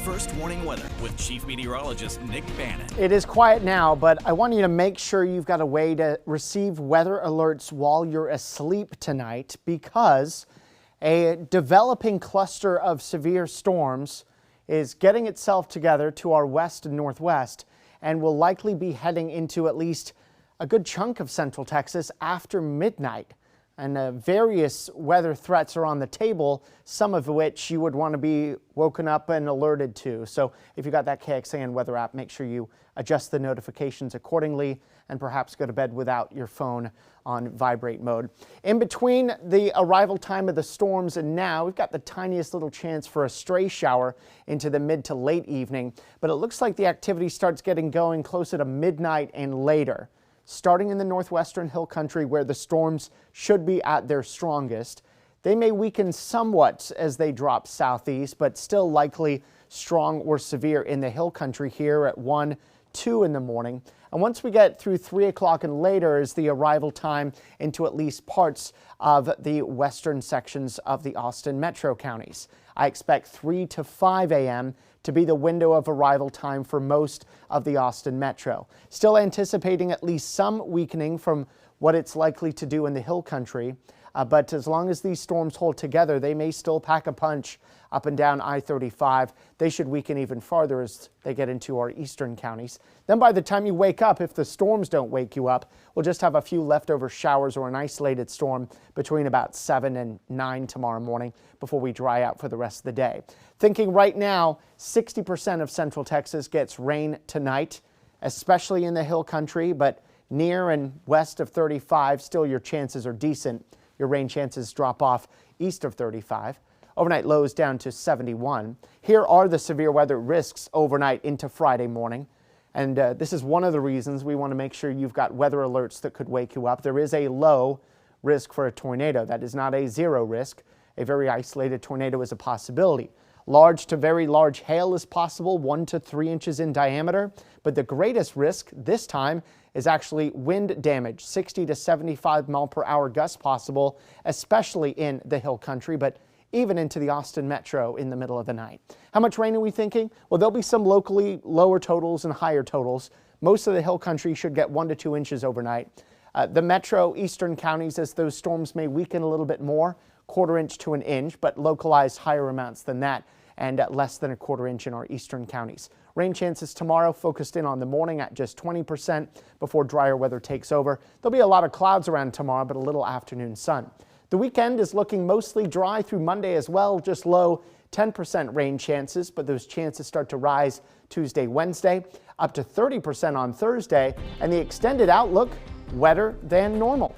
First warning weather with Chief Meteorologist Nick Bannin. It is quiet now, but I want you to make sure you've got a way to receive weather alerts while you're asleep tonight, because a developing cluster of severe storms is getting itself together to our west and northwest and will likely be heading into at least a good chunk of central Texas after midnight. And various weather threats are on the table, some of which you would want to be woken up and alerted to. So if you got that KXAN weather app, make sure you adjust the notifications accordingly and perhaps go to bed without your phone on vibrate mode. In between the arrival time of the storms and now, we've got the tiniest little chance for a stray shower into the mid to late evening, but it looks like the activity starts getting going closer to midnight and later. Starting in the northwestern hill country where the storms should be at their strongest. They may weaken somewhat as they drop southeast, but still likely strong or severe in the hill country here at 1, 2 in the morning. And once we get through 3 o'clock and later is the arrival time into at least parts of the western sections of the Austin metro counties. I expect 3 to 5 a.m. to be the window of arrival time for most of the Austin metro. Still anticipating at least some weakening from what it's likely to do in the hill country. But as long as these storms hold together, they may still pack a punch up and down I-35. They should weaken even farther as they get into our eastern counties. Then by the time you wake up, if the storms don't wake you up, we'll just have a few leftover showers or an isolated storm between about 7 and 9 tomorrow morning before we dry out for the rest of the day. Thinking right now, 60% of central Texas gets rain tonight, especially in the hill country, but near and west of 35, still your chances are decent. Your rain chances drop off east of 35. Overnight lows down to 71. Here are the severe weather risks overnight into Friday morning. And this is one of the reasons we want to make sure you've got weather alerts that could wake you up. There is a low risk for a tornado. That is not a zero risk. A very isolated tornado is a possibility. Large to very large hail is possible, 1 to 3 inches in diameter. But the greatest risk this time is actually wind damage, 60 to 75 mile per hour gusts possible, especially in the hill country, but even into the Austin metro in the middle of the night. How much rain are we thinking? Well, there'll be some locally lower totals and higher totals. Most of the hill country should get 1 to 2 inches overnight. The metro eastern counties, as those storms may weaken a little bit more, 1/4 inch to 1 inch, but localized higher amounts than that, and less than 1/4 inch in our eastern counties. Rain chances tomorrow focused in on the morning at just 20% before drier weather takes over. There'll be a lot of clouds around tomorrow, but a little afternoon sun. The weekend is looking mostly dry through Monday as well, just low 10% rain chances, but those chances start to rise Tuesday, Wednesday, up to 30% on Thursday, and the extended outlook wetter than normal.